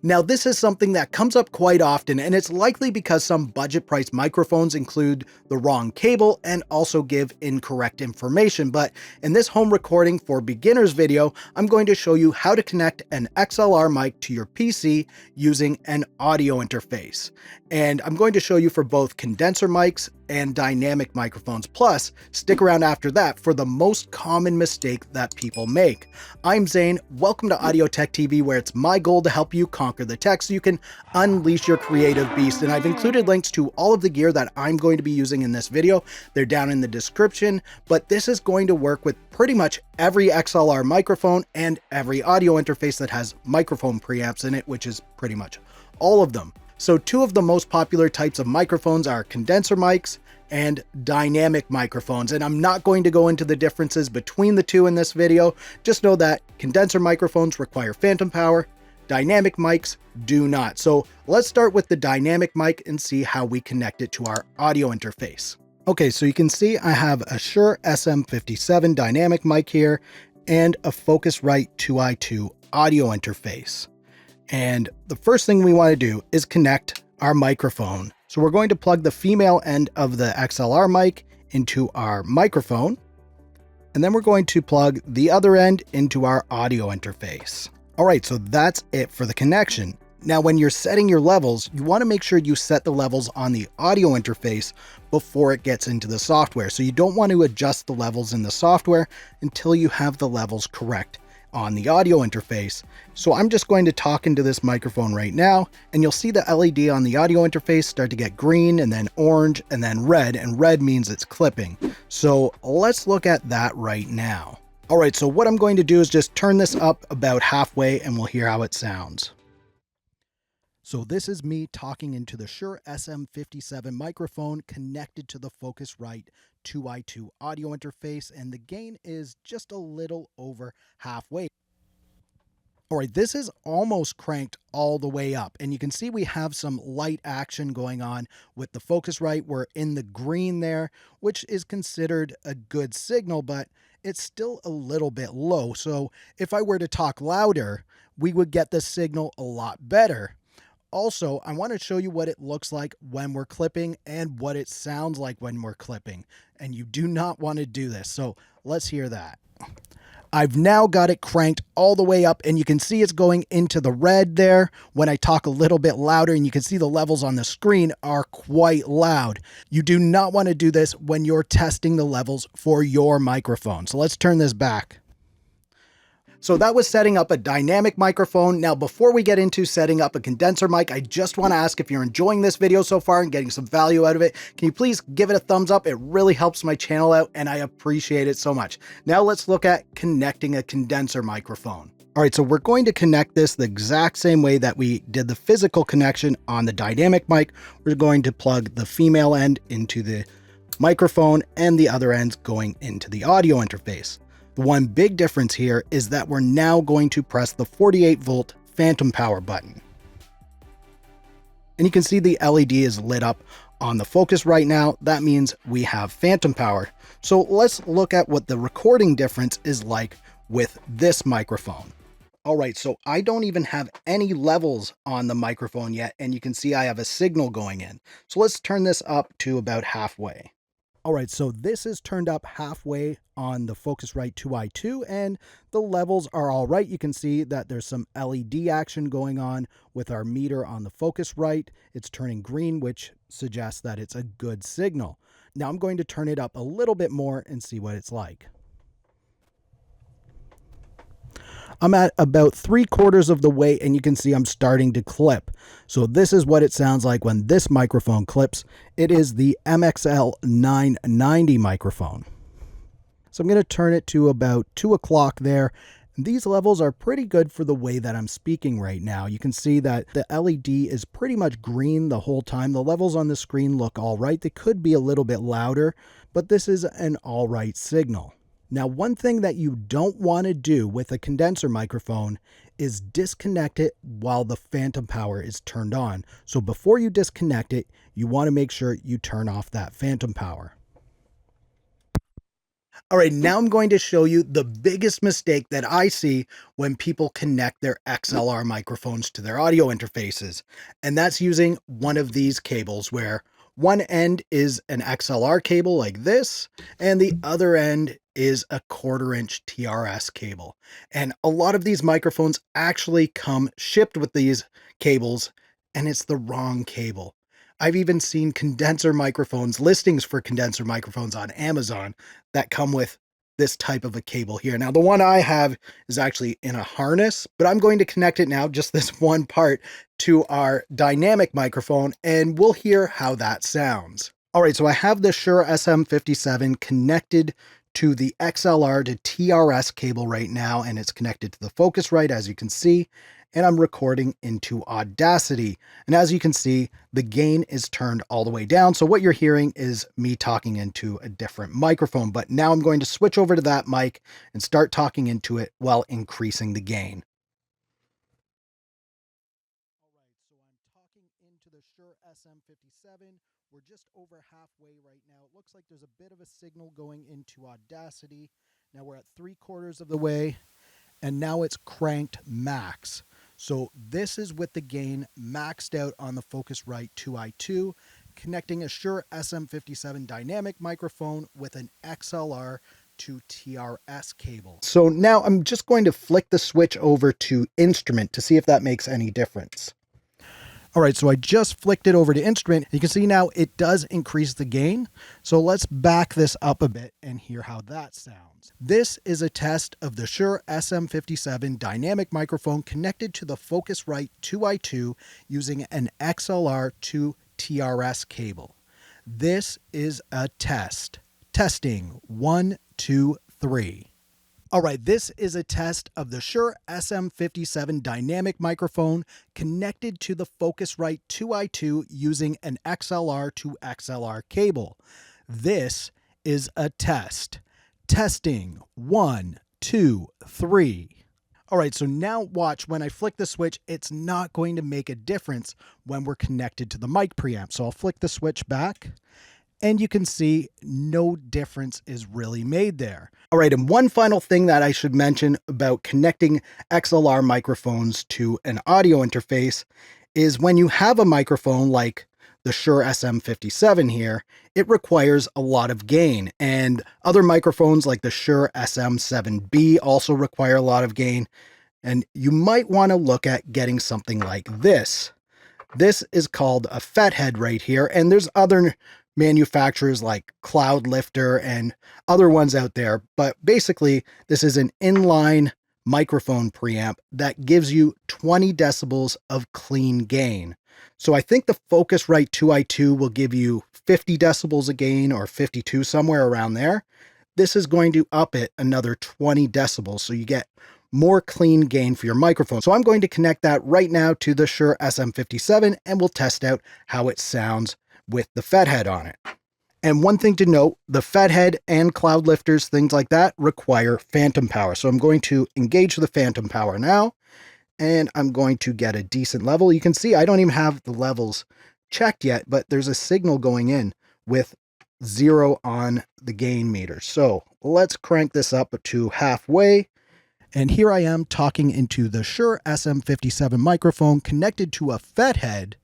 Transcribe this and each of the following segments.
Now, this is something that comes up quite often, and it's likely because some budget price microphones include the wrong cable and also give incorrect information. But in this home recording for beginners video, I'm going to show you how to connect an XLR mic to your PC using an audio interface. And I'm going to show you for both condenser mics and dynamic microphones. Plus, stick around after that for the most common mistake that people make. I'm Zane, welcome to Audio Tech TV, where it's my goal to help you conquer the tech so you can unleash your creative beast. And I've included links to all of the gear that I'm going to be using in this video. They're down in the description, but this is going to work with pretty much every XLR microphone and every audio interface that has microphone preamps in it, which is pretty much all of them. So two of the most popular types of microphones are condenser mics and dynamic microphones. And I'm not going to go into the differences between the two in this video. Just know that condenser microphones require phantom power, dynamic mics do not. So let's start with the dynamic mic and see how we connect it to our audio interface. Okay, so you can see I have a Shure SM57 dynamic mic here and a Focusrite 2i2 audio interface. And the first thing we want to do is connect our microphone. So we're going to plug the female end of the XLR mic into our microphone, and then we're going to plug the other end into our audio interface. All right, so that's it for the connection. Now, when you're setting your levels, you want to make sure you set the levels on the audio interface before it gets into the software. So you don't want to adjust the levels in the software until you have the levels correct on the audio interface. So I'm just going to talk into this microphone right now, and you'll see the LED on the audio interface start to get green and then orange and then red, and red means it's clipping. So let's look at that right now. All right, so what I'm going to do is just turn this up about halfway and we'll hear how it sounds. So this is me talking into the Shure SM57 microphone connected to the Focusrite 2i2 audio interface, and the gain is just a little over halfway. All right, this is almost cranked all the way up, and you can see we have some light action going on with the Focusrite. We're in the green there, which is considered a good signal, but it's still a little bit low. So if I were to talk louder, we would get the signal a lot better. Also, I want to show you what it looks like when we're clipping and what it sounds like when we're clipping. And you do not want to do this. So let's hear that. I've now got it cranked all the way up, and you can see it's going into the red there when I talk a little bit louder, and you can see the levels on the screen are quite loud. You do not want to do this when you're testing the levels for your microphone. So let's turn this back. So that was setting up a dynamic microphone. Now, before we get into setting up a condenser mic, I just want to ask if you're enjoying this video so far and getting some value out of it. Can you please give it a thumbs up? It really helps my channel out and I appreciate it so much. Now let's look at connecting a condenser microphone. All right, so we're going to connect this the exact same way that we did the physical connection on the dynamic mic. We're going to plug the female end into the microphone and the other ends going into the audio interface. The one big difference here is that we're now going to press the 48-volt phantom power button. And you can see the LED is lit up on the Focus right now. That means we have phantom power. So let's look at what the recording difference is like with this microphone. All right, so I don't even have any levels on the microphone yet, and you can see I have a signal going in. So let's turn this up to about halfway. All right, so this is turned up halfway on the Focusrite 2i2, and the levels are all right. You can see that there's some LED action going on with our meter on the Focusrite. It's turning green, which suggests that it's a good signal. Now I'm going to turn it up a little bit more and see what it's like. I'm at about 3/4 of the way, and you can see I'm starting to clip. So this is what it sounds like when this microphone clips. It is the MXL 990 microphone. So I'm going to turn it to about 2 o'clock there. These levels are pretty good for the way that I'm speaking right now. You can see that the LED is pretty much green the whole time. The levels on the screen look all right. They could be a little bit louder, but this is an all right signal. Now, one thing that you don't want to do with a condenser microphone is disconnect it while the phantom power is turned on. So before you disconnect it, you want to make sure you turn off that phantom power. All right, now I'm going to show you the biggest mistake that I see when people connect their XLR microphones to their audio interfaces. And that's using one of these cables where one end is an XLR cable like this, and the other end is a 1/4-inch TRS cable. And a lot of these microphones actually come shipped with these cables, and it's the wrong cable. I've even seen condenser microphones, listings for condenser microphones on Amazon that come with this type of a cable here. Now, the one I have is actually in a harness, but I'm going to connect it now, just this one part, to our dynamic microphone, and we'll hear how that sounds. All right, so I have the Shure SM57 connected to the XLR to TRS cable right now, and it's connected to the Focusrite, as you can see, and I'm recording into Audacity. And as you can see, the gain is turned all the way down. So what you're hearing is me talking into a different microphone. But now I'm going to switch over to that mic and start talking into it while increasing the gain. All right, so I'm talking into the Shure SM57. We're just over halfway right now. It looks like there's a bit of a signal going into Audacity. Now we're at 3/4 of the way, and now it's cranked max. So this is with the gain maxed out on the Focusrite 2i2, connecting a Shure SM57 dynamic microphone with an XLR to TRS cable. So now I'm just going to flick the switch over to instrument to see if that makes any difference. All right, so I just flicked it over to instrument. You can see now it does increase the gain. So let's back this up a bit and hear how that sounds. This is a test of the Shure SM57 dynamic microphone connected to the Focusrite 2i2 using an XLR to TRS cable. This is a test. Testing 1, 2, 3. All right, this is a test of the Shure SM57 dynamic microphone connected to the Focusrite 2i2 using an XLR to XLR cable. This is a test. Testing 1, 2, 3. All right, so now watch when I flick the switch, it's not going to make a difference when we're connected to the mic preamp. So I'll flick the switch back, and you can see no difference is really made there. All right, and one final thing that I should mention about connecting XLR microphones to an audio interface is when you have a microphone like the Shure SM57 here, it requires a lot of gain. And other microphones like the Shure SM7B also require a lot of gain. And you might want to look at getting something like this. This is called a Fethead right here, and there's other manufacturers like Cloudlifter and other ones out there. But basically, this is an inline microphone preamp that gives you 20 decibels of clean gain. So I think the Focusrite 2i2 will give you 50 decibels of gain, or 52, somewhere around there. This is going to up it another 20 decibels. So you get more clean gain for your microphone. So I'm going to connect that right now to the Shure SM57, and we'll test out how it sounds with the Fethead on it. And one thing to note, the Fethead and Cloudlifters, things like that, require phantom power. So I'm going to engage the phantom power now, and I'm going to get a decent level. You can see I don't even have the levels checked yet, but there's a signal going in with 0 on the gain meter. So let's crank this up to halfway. And here I am talking into the Shure SM57 microphone connected to a Fethead.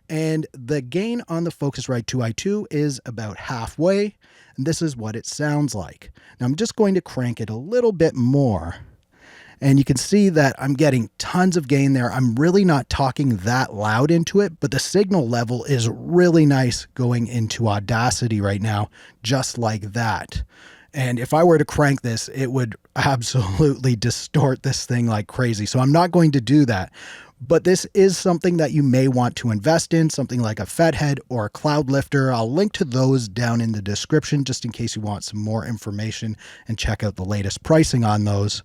And the gain on the Focusrite 2i2 is about halfway, and this is what it sounds like. Now I'm just going to crank it a little bit more, and you can see that I'm getting tons of gain there. I'm really not talking that loud into it, but the signal level is really nice going into Audacity right now, just like that. And if I were to crank this, it would absolutely distort this thing like crazy. So I'm not going to do that. But this is something that you may want to invest in, something like a Fethead or a Cloudlifter. I'll link to those down in the description just in case you want some more information and check out the latest pricing on those.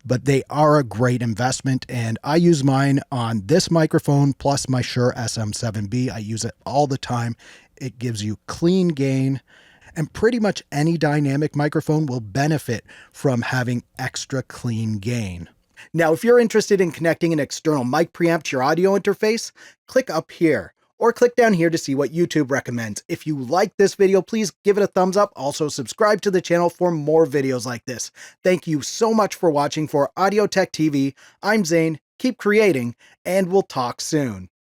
But they are a great investment, and I use mine on this microphone plus my Shure SM7B. I use it all the time. It gives you clean gain, and pretty much any dynamic microphone will benefit from having extra clean gain. Now, if you're interested in connecting an external mic preamp to your audio interface, click up here. or click down here to see what YouTube recommends. If you like this video, please give it a thumbs up. Also, subscribe to the channel for more videos like this. Thank you so much for watching. For Audio Tech TV, I'm Zane. Keep creating, and we'll talk soon.